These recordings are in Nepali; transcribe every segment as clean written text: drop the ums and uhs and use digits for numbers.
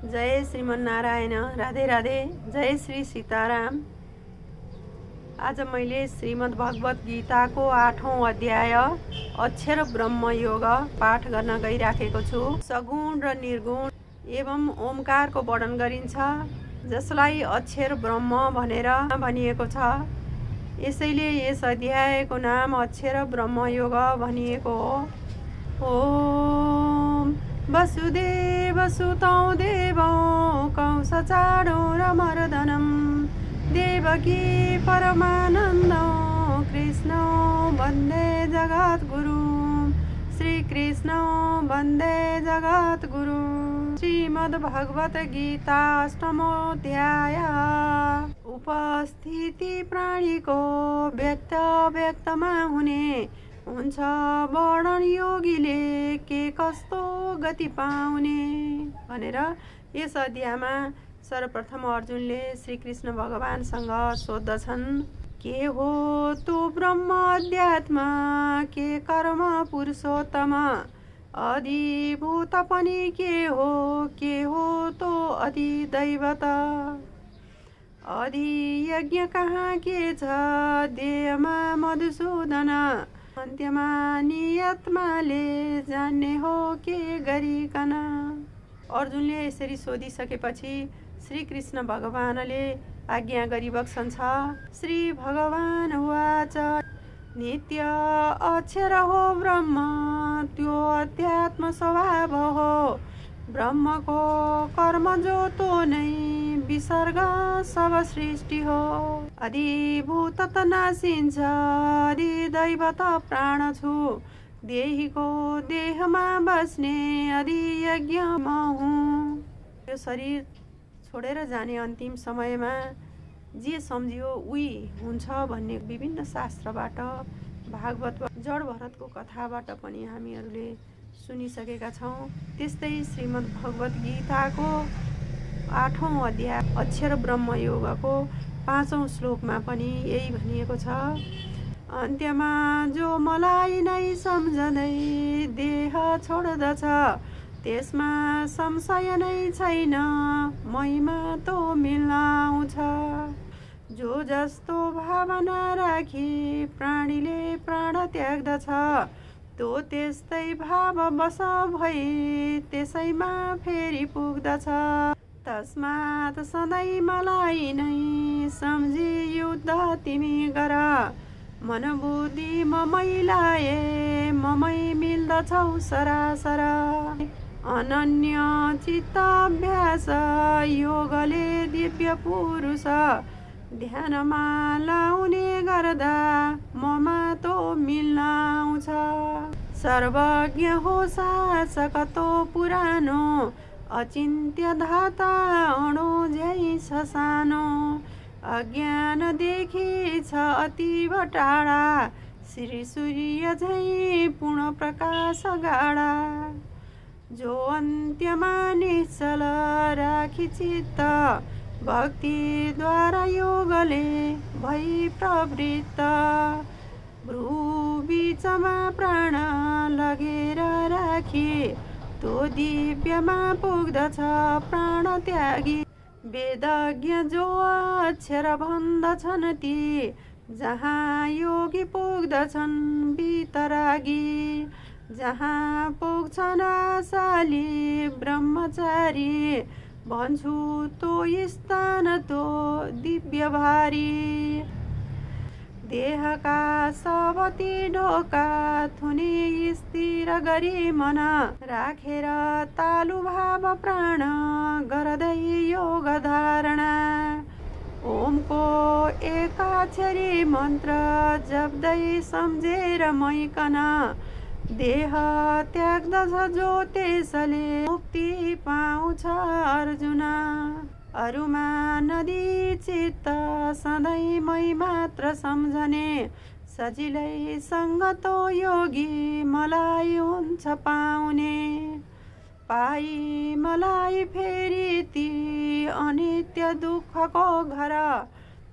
जय श्रीमन्नारायण। राधे राधे। जय श्री सीताराम। आज मैले श्रीमद् भगवत गीताको 8औं अध्याय अक्षर ब्रह्म योग पाठ गर्न गइराखेको छु। सगुण र निर्गुण एवं ओमकारको वर्णन गरिन्छ, जसलाई अक्षर ब्रह्म भनेर भनिएको छ। यसैले यस अध्यायको नाम अक्षर ब्रह्म योग भनिएको हो। ओम वसुदेव सुतौ देवौ कंसचाणो र मर्दनम देवकी परमानन्दौ कृष्णौ वन्दे जगद्गुरु। श्रीकृष्णौ वन्दे जगद्गुरु। श्रीमद्भगवत गीता 8मोऽध्याय। उपस्थिति प्राणीको व्यक्तमा हुने हुन्छ, वर्णन योगीले के कस्तो गति पाउने भनेर यस अध्यायमा सर्वप्रथम अर्जुनले श्रीकृष्ण भगवानसँग सोध्दछन्, के हो तो ब्रह्म अध्यात्म, के कर्म पुरुषोत्तम, अधिभूत पनि के हो तो अधिदैवत, अधियज्ञ कहाँ के छ, देहमा मधुसूदन, अन्त्यमा नियतमाले जान्ने हो के गरिकन। अर्जुनले यसरी सोधिसकेपछि श्रीकृष्ण भगवानले आज्ञा गरिबक्सन्छ। श्री भगवान उवाच, नित्य अक्षर हो ब्रह्म, त्यो अध्यात्म स्वभाव हो। ब्रह्मको कर्म जो तो नै विसर्ग सब सृष्टि हो। अधिभूत त नासिन्छ, अधिदैवत प्राण छु, देहीको देहमा बस्ने अधियज्ञ म हुँ। यो शरीर छोडेर जाने अन्तिम समयमा जे सम्झियो उही हुन्छ भन्ने विभिन्न शास्त्रबाट, भागवत, जड भरतको कथाबाट पनि हामीहरूले सुनिसकेका छौँ। त्यस्तै श्रीमद् भगवत गीताको 8औं अध्याय अक्षर ब्रह्म योगको 5औं श्लोकमा पनि यही भनिएको छ। अन्त्यमा जो मलाई नै सम्झँदै देह छोड्दछ, त्यसमा संशय नै छैन, मैमा तो मिल्न आउँछ। जो जस्तो भावना राखी प्राणीले प्राण त्याग्दछ, तो त्यस्तै भाव बस भई त्यसैमा फेरि पुग्दछ। तस्मात् सधैँ मलाई नै सम्झी युद्ध तिमी गर, मन बुद्धि ममै लाए ममै मिल्दछौ सरासर। अनन्य चित्त अभ्यास योगले दिव्य पुरुष, ध्यानमा लाउने गर्दा ममा तो मिल्न आउँछ। सर्वज्ञ हो शासक तो पुरानो, अचिन्त्य धाता अणु झै ससानो। अज्ञानदेखि छ अतीव टाढा, श्री सूर्य झै पूर्ण प्रकाश गाढा। जो अन्त्यमा निश्चल राखी चित्त, भक्तिद्वारा योगले भई प्रवृत्त। भ्रू बीचमा प्राण लगेर राखी, तो दिव्यमा पुग्दछ प्राण त्यागी। वेदज्ञ जो अक्षर भन्दछन् ती, जहाँ योगी पुग्दछन् वितरागी। जहाँ पुग्छन् आशाली ब्रह्मचारी, भन्छु तो स्थान तो दिव्य भारी। देहका सबती ढोका थुनी स्थिर गरी मन, राखेर तालु भाव प्राण गर्दै योग धारणा। ओमको एकाक्षरी मन्त्र जप्दै सम्झेर मैकन, देह त्याग्दछ जो त्यसले मुक्ति पाउँछ अर्जुन। अरूमा नदी चित्त सधैँ मै मात्र सम्झने, सजिलै सङ्गतो योगी मलाई हुन्छ पाउने। पाई मलाई फेरि ती अनित्य दुःखको घर,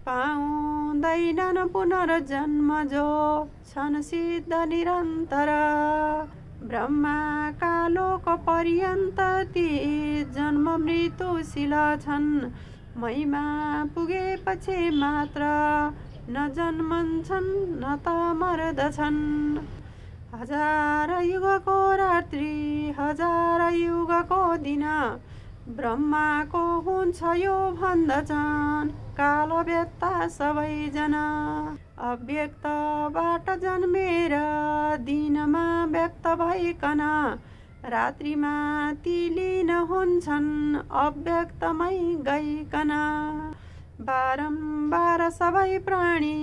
पाउँदैनन् पुनर्जन्म जो छन् सिद्ध निरन्तर। ब्रह्माका लोक पर्यन्त ती जन्म मृत्युशील छन्। महिमा पुगेपछि मात्र न जन्मन्छन् न त मर्दछन्। हजार युगको रात्रि हजार युगको दिन ब्रह्माको हुन्छ यो भन्दछन् कालव्यक्ता सबैजना। अव्यक्तबाट जन्मेर दिनमा व्यक्त भइकन रात्रिमा ती लीन हुन्छन् अव्यक्तमै गइकन। बारम्बार सबै प्राणी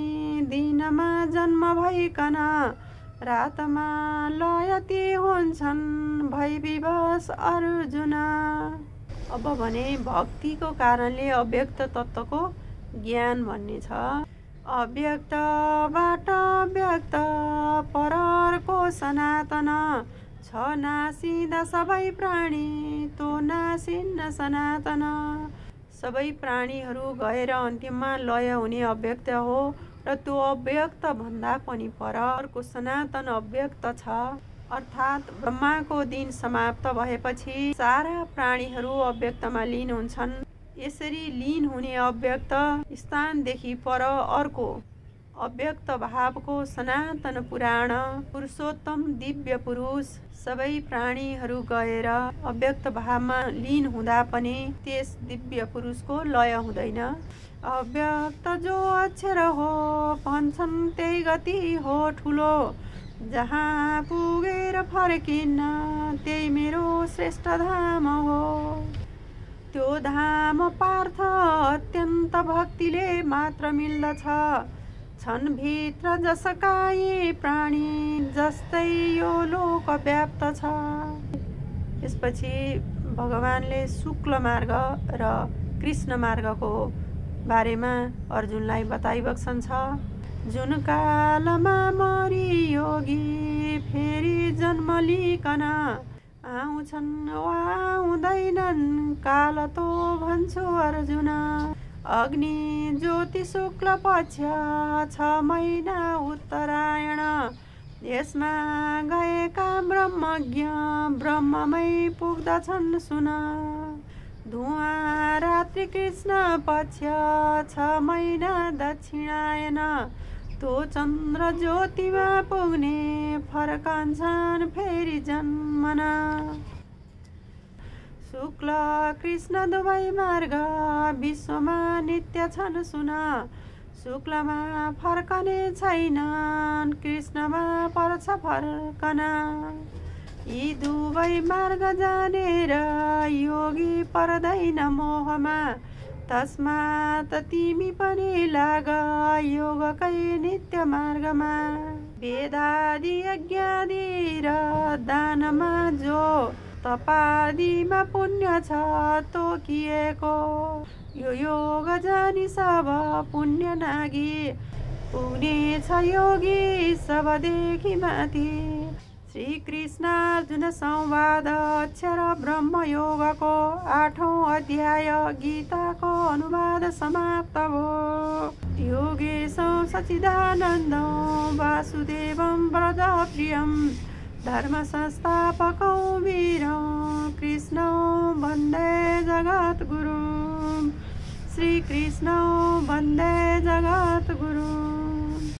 दिनमा जन्म भइकन रातमा लयती हुन्छन् भई विवश अर्जुन। अब भने भक्तिको कारणले अव्यक्त तत्त्वको ज्ञान भन्ने छ। अव्यक्तबाट व्यक्त परको सनातन छ नासिँदा सबै प्राणी तो नासिन्न सनातन। सबै प्राणीहरू गएर अन्तिममा लय हुने अव्यक्त हो र त्यो अव्यक्त भन्दा पनि परको सनातन अव्यक्त छ। अर्थात् ब्रह्माको दिन समाप्त भएपछि सारा प्राणीहरू अव्यक्तमा लीन हुन्छन्। यसरी लीन हुने अव्यक्त स्थानदेखि पर अर्को अव्यक्त भावको सनातन पुराण पुरुषोत्तम दिव्य पुरुष सबै प्राणीहरू गएर अव्यक्त भावमा लीन हुँदा पनि त्यस दिव्य पुरुषको लय हुँदैन। अव्यक्त जो अक्षर हो भन्छन् त्यही गति हो ठुलो। जहाँ पुगेर फर्किन्न त्यही मेरो श्रेष्ठ धाम हो। त्यो धाम पार्थ अत्यन्त भक्तिले मात्र मिल्दछ। छन् भित्र जसका यी प्राणी जस्तै यो लोक व्याप्त छ। यसपछि भगवानले शुक्ल मार्ग र कृष्ण मार्गको बारेमा अर्जुनलाई बताइबक्सन छ। जुन कालमा मरी योगी फेरि जन्म लिकन आउँछन् वा आउँदैनन् काल तो भन्छु अर्जुन। अग्नि ज्योति शुक्ल पक्ष 6 महिना उत्तरायण यसमा गएका ब्रह्मज्ञ ब्रह्ममै पुग्दछन् सुन। धुवाँ रात्रि कृष्ण पक्ष 6 महिना दक्षिणायन तो चन्द्र ज्योतिमा पुग्ने फर्कन्छन् फेरि जन्मन। शुक्ल कृष्ण दुवै मार्ग विश्वमा नित्य छन् सुन। शुक्लमा फर्कने छैनन् कृष्णमा पर्छ फर्कन। यी दुवै मार्ग जानेर योगी पर्दैन मोहमा। तस्मात् तिमी पनि लाग योगकै नित्य मार्गमा। वेदादि यज्ञादि र दानमा जो तपादिमा पुण्य छ तोकिएको यो योग जानी सब पुण्य नागी पुग्ने छ योगी सबदेखि माथि। श्री कृष्ण अर्जुन संवाद अक्षर ब्रह्म योगको 8औं अध्याय गीताको अनुवाद समाप्त भयो। योगेशं सच्चिदानन्दं वासुदेवं व्रजप्रियं धर्म संस्थापकं वीरं कृष्णं वन्दे जगद्गुरुं। श्री कृष्णं वन्दे जगद्गुरुं।